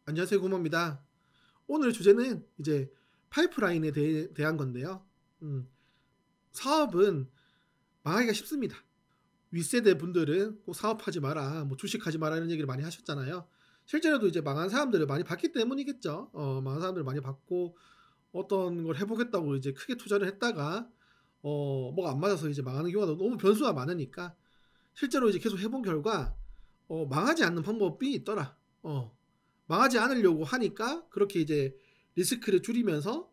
안녕하세요, 고모입니다. 오늘 주제는 이제 파이프라인에 대한 건데요. 음, 사업은 망하기가 쉽습니다. 윗세대 분들은 꼭 사업하지 마라, 뭐 주식하지 마라 이런 얘기를 많이 하셨잖아요. 실제로도 이제 망한 사람들을 많이 봤기 때문이겠죠. 망한 사람들을 많이 봤고 어떤 걸 해보겠다고 이제 크게 투자를 했다가 뭐가 안 맞아서 이제 망하는 경우가 너무 변수가 많으니까 실제로 이제 계속 해본 결과 망하지 않는 방법이 있더라. 망하지 않으려고 하니까 그렇게 이제 리스크를 줄이면서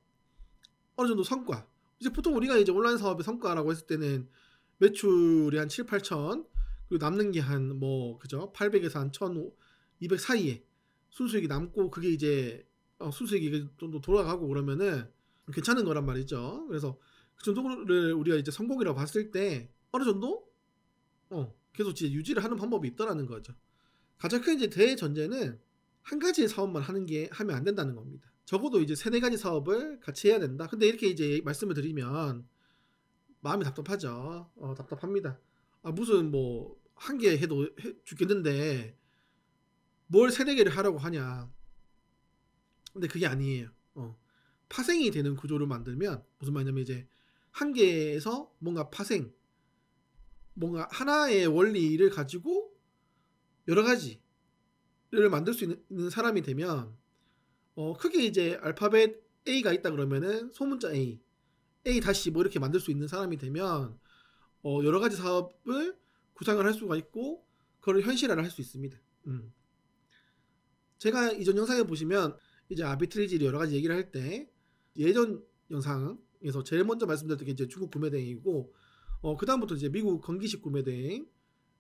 어느 정도 성과. 이제 보통 우리가 이제 온라인 사업의 성과라고 했을 때는 매출이 한 7, 8천, 그리고 남는 게 한 뭐 그죠? 800에서 한 1,200 사이에 순수익이 남고 그게 이제 순수익이 좀 더 돌아가고 그러면은 괜찮은 거란 말이죠. 그래서 그 정도를 우리가 이제 성공이라고 봤을 때 어느 정도 계속 이제 유지를 하는 방법이 있더라는 거죠. 가장 큰 이제 대전제는 한 가지의 사업만 하면 안 된다는 겁니다. 적어도 이제 세네 가지 사업을 같이 해야 된다. 근데 이렇게 이제 말씀을 드리면 마음이 답답하죠. 답답합니다. 무슨 뭐 한 개 해도 죽겠는데 뭘 세네 개를 하라고 하냐. 근데 그게 아니에요. 파생이 되는 구조를 만들면 무슨 말이냐면 이제 한 개에서 뭔가 뭔가 하나의 원리를 가지고 여러 가지를 만들 수 있는 사람이 되면 크게 이제 알파벳 A가 있다 그러면은 소문자 A 다시 뭐 이렇게 만들 수 있는 사람이 되면 여러 가지 사업을 구상을 할 수가 있고 그걸 현실화를 할 수 있습니다. 제가 이전 영상에 보시면 이제 아비트리지를 여러 가지 얘기를 할 때 예전 영상에서 제일 먼저 말씀드렸던 게 이제 중국 구매대행이고 그 다음부터 이제 미국 건기식 구매대행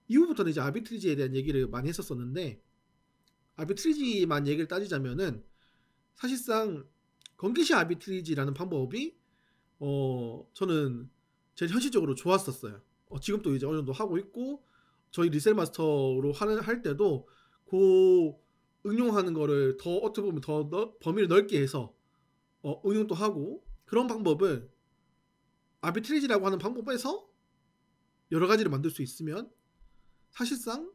이후부터는 이제 아비트리지에 대한 얘기를 많이 했었었는데 아비트리지만 얘기를 따지자면은 사실상 건기식 아비트리지라는 방법이 저는 제일 현실적으로 좋았었어요. 지금도 이제 어느 정도 하고 있고 저희 리셀 마스터로 할 때도 그 응용하는 거를 더 어떻게 보면 더 범위를 넓게 해서 응용도 하고 그런 방법을 아비트리지라고 하는 방법에서 여러 가지를 만들 수 있으면 사실상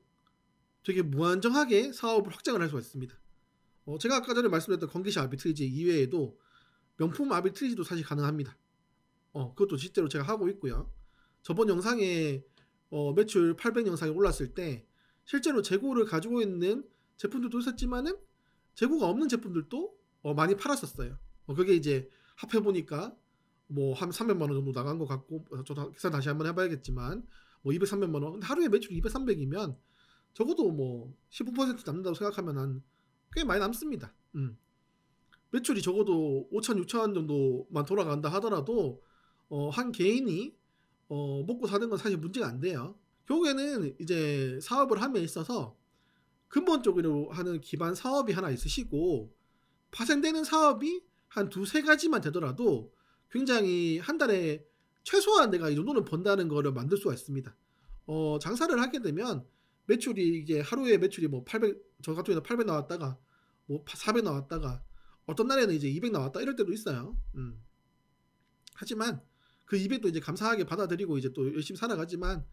되게 무한정하게 사업을 확장을 할 수가 있습니다. 제가 아까 전에 말씀드렸던 건기식 아비트리지 이외에도 명품 아비트리지도 사실 가능합니다. 그것도 실제로 제가 하고 있고요. 저번 영상에 매출 800 영상이 올랐을 때 실제로 재고를 가지고 있는 제품들도 있었지만은 재고가 없는 제품들도 많이 팔았었어요. 그게 이제 합해보니까 뭐 한 300만 원 정도 나간 것 같고 저도 계산 다시 한번 해봐야겠지만 뭐 200, 300만 원. 근데 하루에 매출이 200, 300이면 적어도 뭐 15% 남는다고 생각하면 한 꽤 많이 남습니다. 매출이 적어도 5천, 6천 정도만 돌아간다 하더라도 한 개인이 먹고 사는 건 사실 문제가 안 돼요. 결국에는 이제 사업을 함에 있어서 근본적으로 하는 기반 사업이 하나 있으시고 파생되는 사업이 한 두세 가지만 되더라도 굉장히 한 달에 최소한 내가 이 정도는 번다는 거를 만들 수가 있습니다. 장사를 하게 되면 매출이 이게 하루에 매출이 뭐 800, 저 같은 경우는 800 나왔다가 뭐 400 나왔다가 어떤 날에는 이제 200 나왔다 이럴 때도 있어요. 하지만 그 200도 이제 감사하게 받아들이고 이제 또 열심히 살아가지만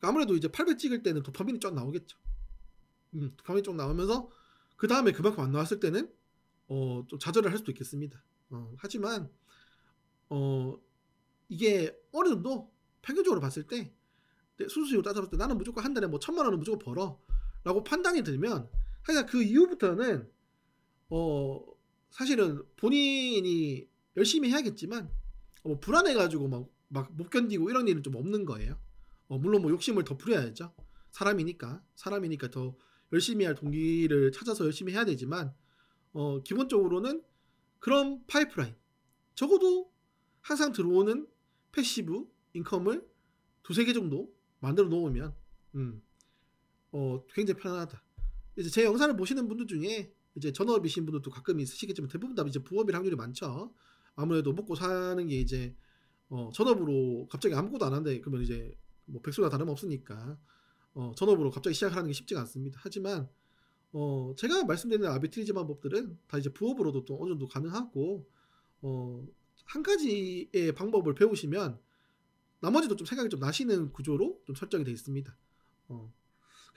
아무래도 이제 800 찍을 때는 도파민이 쫙 나오겠죠. 도파민이 쫙 나오면서 그 다음에 그만큼 안 나왔을 때는 좀 좌절을 할 수도 있겠습니다. 하지만 이게 어느 정도 평균적으로 봤을 때 순수익으로 따져봤을 때 나는 무조건 한 달에 뭐 1,000만 원은 무조건 벌어 라고 판단이 들면 하여간 그 이후부터는 사실은 본인이 열심히 해야겠지만 불안해가지고 막 못 견디고 이런 일은 좀 없는 거예요. 물론 뭐 욕심을 더 부려야죠. 사람이니까 더 열심히 할 동기를 찾아서 열심히 해야 되지만 기본적으로는 그런 파이프라인 적어도 항상 들어오는 패시브 인컴을 두세 개 정도 만들어 놓으면 굉장히 편안하다. 이제 제 영상을 보시는 분들 중에 이제 전업이신 분들도 가끔 있으시겠지만 대부분 다 이제 부업일 확률이 많죠. 아무래도 먹고 사는 게 이제 전업으로 갑자기 아무것도 안 하는데 그러면 이제 뭐 백수가 다름없으니까 전업으로 갑자기 시작하는 게 쉽지가 않습니다. 하지만 제가 말씀드리는 아비트리지 방법들은 다 이제 부업으로도 또 어느 정도 가능하고 한 가지의 방법을 배우시면 나머지도 좀 생각이 좀 나시는 구조로 좀 설정이 되어 있습니다.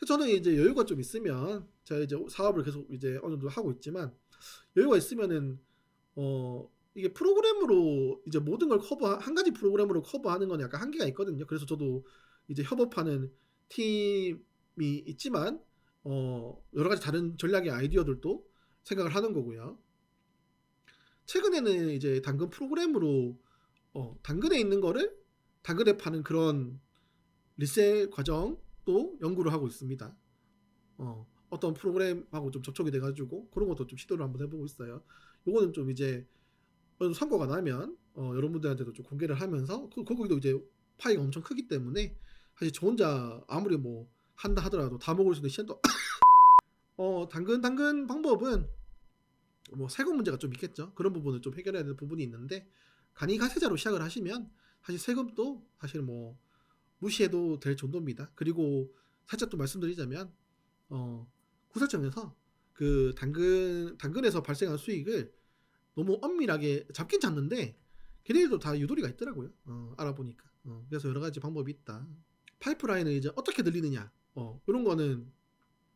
그래서 저는 이제 여유가 좀 있으면 제가 이제 사업을 계속 이제 어느 정도 하고 있지만 여유가 있으면은 이게 프로그램으로 이제 모든 걸 한 가지 프로그램으로 커버하는 건 약간 한계가 있거든요. 그래서 저도 이제 협업하는 팀이 있지만 여러 가지 다른 전략의 아이디어들도 생각을 하는 거고요. 최근에는 이제 당근 프로그램으로 당근에 있는 거를 당근에 파는 그런 리셀 과정도 연구를 하고 있습니다. 어떤 프로그램하고 좀 접촉이 돼가지고 그런 것도 좀 시도를 한번 해보고 있어요. 요거는 좀 이제 성과가 나면 여러분들한테도 좀 공개를 하면서 거기도 이제 파이가 엄청 크기 때문에 사실 저 혼자 아무리 뭐 한다 하더라도 다 먹을 수 있는 시간도 당근 방법은 뭐 세금 문제가 좀 있겠죠. 그런 부분을 좀 해결해야 되는 부분이 있는데 간이 가세자로 시작을 하시면 사실 세금도 사실 뭐 무시해도 될 정도입니다. 그리고 살짝 또 말씀드리자면 구설청에서 그 당근에서 발생한 수익을 너무 엄밀하게 잡긴 잡는데 걔네들도 다 유도리가 있더라고요. 알아보니까. 그래서 여러 가지 방법이 있다. 파이프라인을 이제 어떻게 늘리느냐. 이런 거는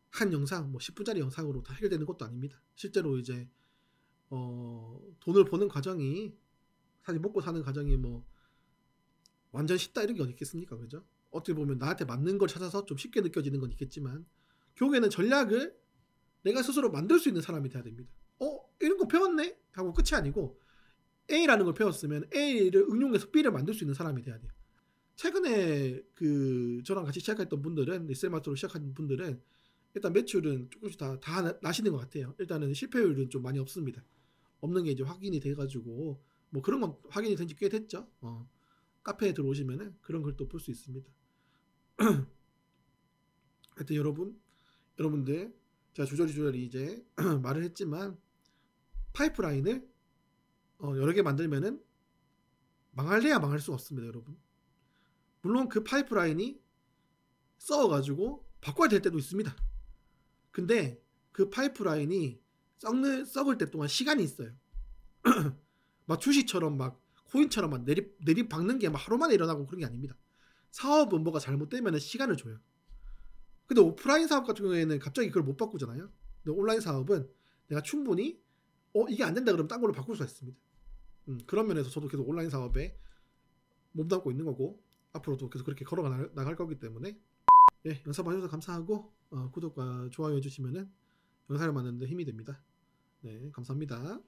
한 영상, 뭐 10분짜리 영상으로 다 해결되는 것도 아닙니다. 실제로 이제 돈을 버는 과정이 사실 먹고 사는 과정이 뭐 완전 쉽다 이런 게 어디 있겠습니까, 그죠? 어떻게 보면 나한테 맞는 걸 찾아서 좀 쉽게 느껴지는 건 있겠지만 결국에는 전략을 내가 스스로 만들 수 있는 사람이 돼야 됩니다. 이런 거 배웠네? 하고 끝이 아니고 A라는 걸 배웠으면 A를 응용해서 B를 만들 수 있는 사람이 돼야 돼요. 최근에 그 저랑 같이 시작했던 분들은 리셀마트로 시작한 분들은 일단 매출은 조금씩 다 나시는 것 같아요. 일단은 실패율은 좀 많이 없습니다. 없는 게 이제 확인이 돼가지고 뭐 그런 건 확인이 된 지 꽤 됐죠. 카페에 들어오시면은 그런 걸 또 볼 수 있습니다. 하여튼 여러분들 제가 주저리 이제 말을 했지만 파이프라인을 여러 개 만들면은 망할래야 망할 수가 없습니다, 여러분. 물론 그 파이프라인이 썩어가지고 바꿔야 될 때도 있습니다. 근데 그 파이프라인이 썩을 때 동안 시간이 있어요. 막 주식처럼 막 코인처럼 막 내리 박는 게 막 하루 만에 일어나고 그런 게 아닙니다. 사업은 뭐가 잘못되면 시간을 줘요. 근데 오프라인 사업 같은 경우에는 갑자기 그걸 못 바꾸잖아요. 근데 온라인 사업은 내가 충분히 이게 안 된다 그러면 딴 걸로 바꿀 수가 있습니다. 그런 면에서 저도 계속 온라인 사업에 몸담고 있는 거고 앞으로도 계속 그렇게 걸어가 나갈 거기 때문에 영상 봐주셔서 감사하고 구독과 좋아요 해주시면은 영상을 만드는 데 힘이 됩니다. 네, 감사합니다.